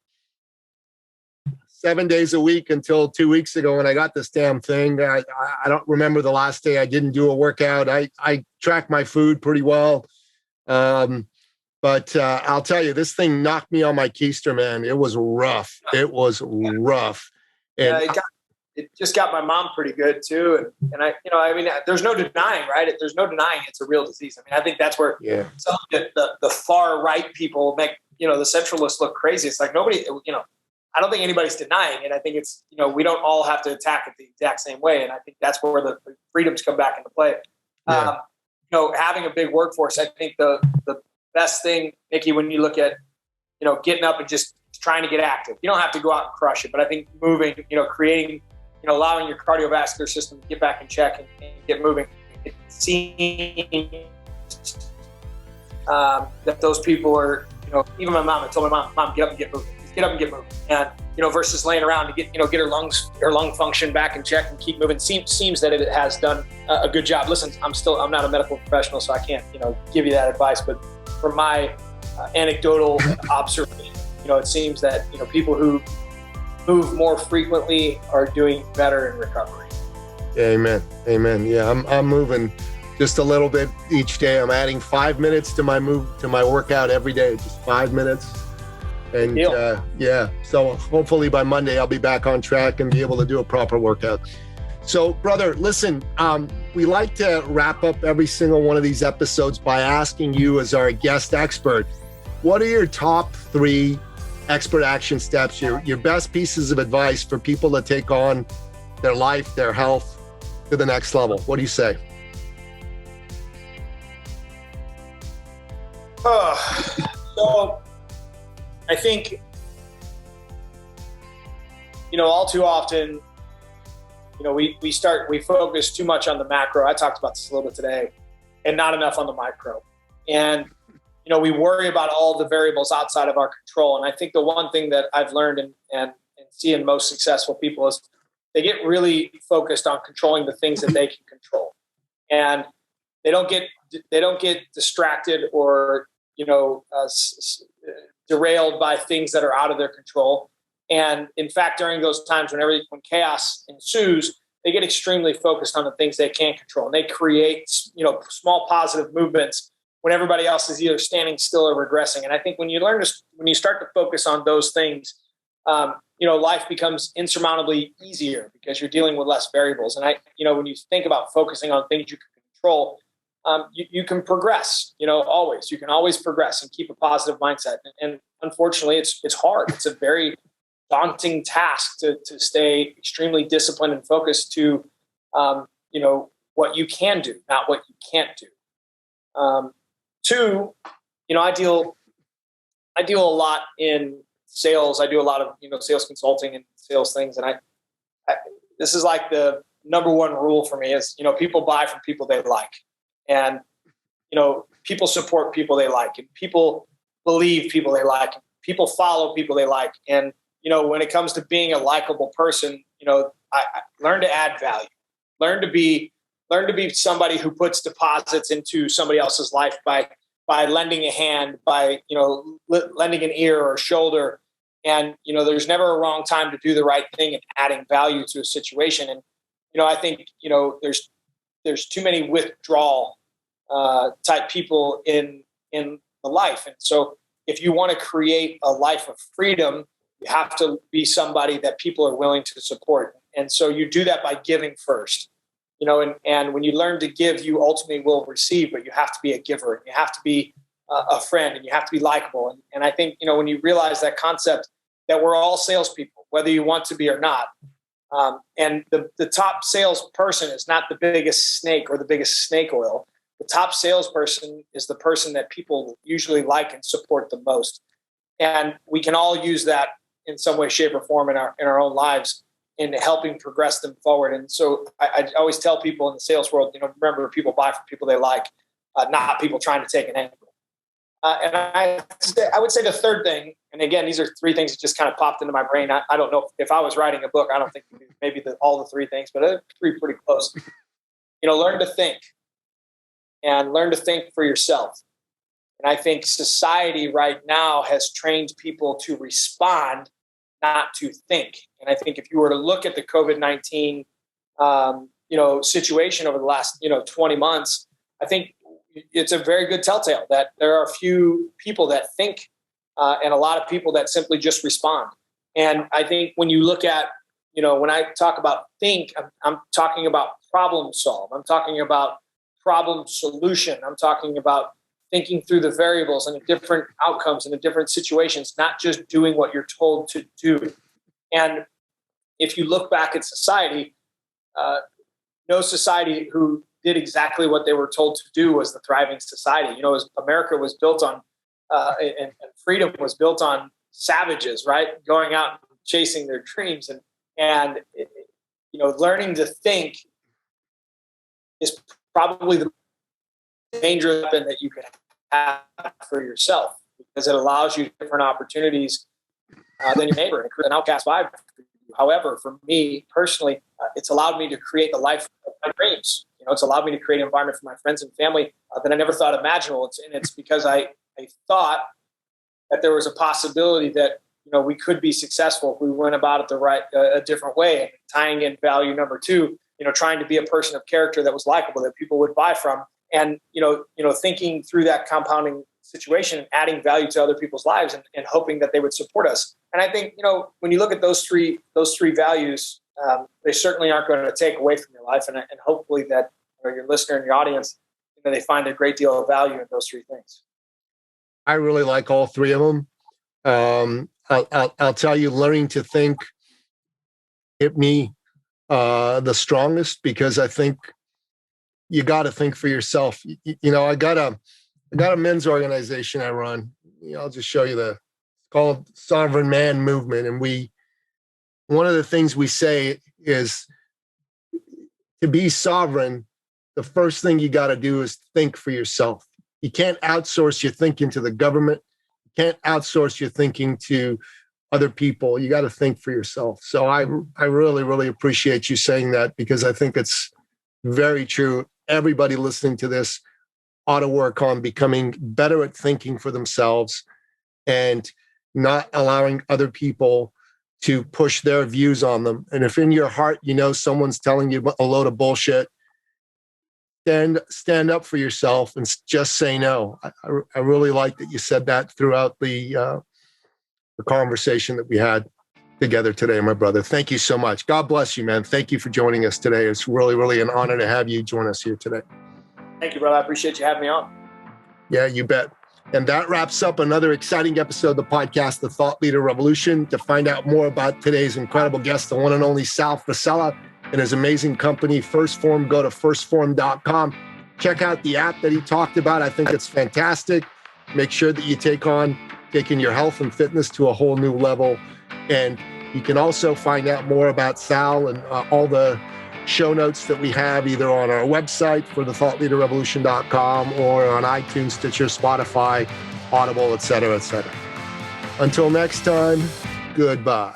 B: 7 days a week until 2 weeks ago when I got this damn thing. I don't remember the last day I didn't do a workout. I track my food pretty well. But I'll tell you, this thing knocked me on my keister, man. It was rough. And
A: it just got my mom pretty good too. And there's no denying, right? There's no denying it's a real disease. I think that's where some of the far right people make, the centralists look crazy. It's like nobody, I don't think anybody's denying it. I think it's, we don't all have to attack it the exact same way. And I think that's where the freedoms come back into play. Having a big workforce, I think the best thing, Nikki, when you look at, getting up and just trying to get active. You don't have to go out and crush it, but I think moving, creating, allowing your cardiovascular system to get back in check and get moving. It seems that those people are, even my mom, I told my mom, get up and get moving. Just get up and get moving. And, versus laying around to get her lung function back in check and keep moving. Seems that it has done a good job. Listen, I'm not a medical professional, so I can't, give you that advice, but from my anecdotal observation, it seems that, people who move more frequently are doing better in recovery.
B: Amen. Yeah, I'm moving just a little bit each day. I'm adding 5 minutes to my workout every day, just 5 minutes. And so hopefully by Monday I'll be back on track and be able to do a proper workout. So brother, listen, we like to wrap up every single one of these episodes by asking you, as our guest expert, what are your top 3 expert action steps, your best pieces of advice for people to take on their life, their health to the next level? What do you say?
A: So I think, all too often, we focus too much on the macro. I talked about this a little bit today, and not enough on the micro. And, we worry about all the variables outside of our control. And I think the one thing that I've learned and see in most successful people is they get really focused on controlling the things that they can control. And they don't get distracted or, derailed by things that are out of their control. And in fact, during those times when chaos ensues, they get extremely focused on the things they can't control. And they create, small positive movements when everybody else is either standing still or regressing. And I think when you start to focus on those things, life becomes insurmountably easier because you're dealing with less variables. And when you think about focusing on things you can control, you can progress, always. You can always progress and keep a positive mindset. And unfortunately, it's hard. It's a very daunting task to stay extremely disciplined and focused to, what you can do, not what you can't do. 2, I deal a lot in sales. I do a lot of, sales consulting and sales things. And I this is like the number one rule for me is, people buy from people they like. And, people support people they like, and people believe people they like, and people follow people they like. And, when it comes to being a likable person, I learn to add value, learn to be somebody who puts deposits into somebody else's life by lending a hand, by, lending an ear or a shoulder. And, there's never a wrong time to do the right thing and adding value to a situation. And, I think, there's too many withdrawal type people in the life. And so if you want to create a life of freedom, you have to be somebody that people are willing to support. And so you do that by giving first, and when you learn to give, you ultimately will receive, but you have to be a giver, and you have to be a friend, and you have to be likable. And I think, when you realize that concept that we're all salespeople, whether you want to be or not, and the top salesperson is not the biggest snake or the biggest snake oil. The top salesperson is the person that people usually like and support the most. And we can all use that in some way, shape, or form in our own lives in helping progress them forward. And so I always tell people in the sales world, remember, people buy from people they like, not people trying to take an angle. And I would say the third thing, and again, these are 3 things that just kind of popped into my brain. I don't know if I was writing a book, I don't think maybe all the 3 things, but 3 pretty close. Learn to think, and learn to think for yourself. And I think society right now has trained people to respond, not to think. And I think if you were to look at the COVID-19, situation over the last, 20 months, I think it's a very good telltale that there are a few people that think and a lot of people that simply just respond. And I think when you look at, when I talk about think, I'm talking about problem solve. I'm talking about problem solution. I'm talking about thinking through the variables and the different outcomes and the different situations, not just doing what you're told to do. And if you look back at society, no society who did exactly what they were told to do was the thriving society. America was built on, and freedom was built on savages, right? Going out and chasing their dreams, and learning to think is probably the dangerous weapon that you can have for yourself, because it allows you different opportunities than your neighbor, an outcast vibe. However, for me personally, it's allowed me to create the life of my dreams. It's allowed me to create an environment for my friends and family that I never thought imaginable. It's because I thought that there was a possibility that we could be successful if we went about it a different way. Tying in value number 2, trying to be a person of character that was likable, that people would buy from, and thinking through that compounding situation and adding value to other people's lives and hoping that they would support us. And I think when you look at those three values, they certainly aren't going to take away from your life, and hopefully that your listener and your audience, they find a great deal of value in those 3 things.
B: I really like all 3 of them. I'll tell you, learning to think hit me the strongest, because I think you got to think for yourself. I got a men's organization I run. I'll just show you it's called Sovereign Man Movement. And one of the things we say is, to be sovereign, the first thing you got to do is think for yourself. You can't outsource your thinking to the government. You can't outsource your thinking to other people. You got to think for yourself. So I really, really appreciate you saying that, because I think it's very true. Everybody listening to this ought to work on becoming better at thinking for themselves and not allowing other people to push their views on them. And if in your heart, someone's telling you a load of bullshit, then stand up for yourself and just say no. I really like that you said that throughout the conversation that we had together today, my brother. Thank you so much. God bless you, man. Thank you for joining us today. It's really, really an honor to have you join us here today.
A: Thank you, brother. I appreciate you having me on.
B: Yeah, you bet. And that wraps up another exciting episode of the podcast, The Thought Leader Revolution. To find out more about today's incredible guest, the one and only Sal Frisella and his amazing company, First Phorm, go to firstphorm.com. Check out the app that he talked about. I think it's fantastic. Make sure that you taking your health and fitness to a whole new level. And you can also find out more about Sal and all the show notes that we have either on our website for thethoughtleaderrevolution.com or on iTunes, Stitcher, Spotify, Audible, et cetera, et cetera. Until next time, goodbye.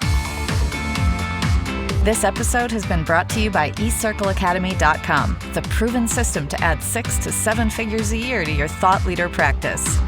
C: This episode has been brought to you by eCircleAcademy.com, the proven system to add 6 to 7 figures a year to your thought leader practice.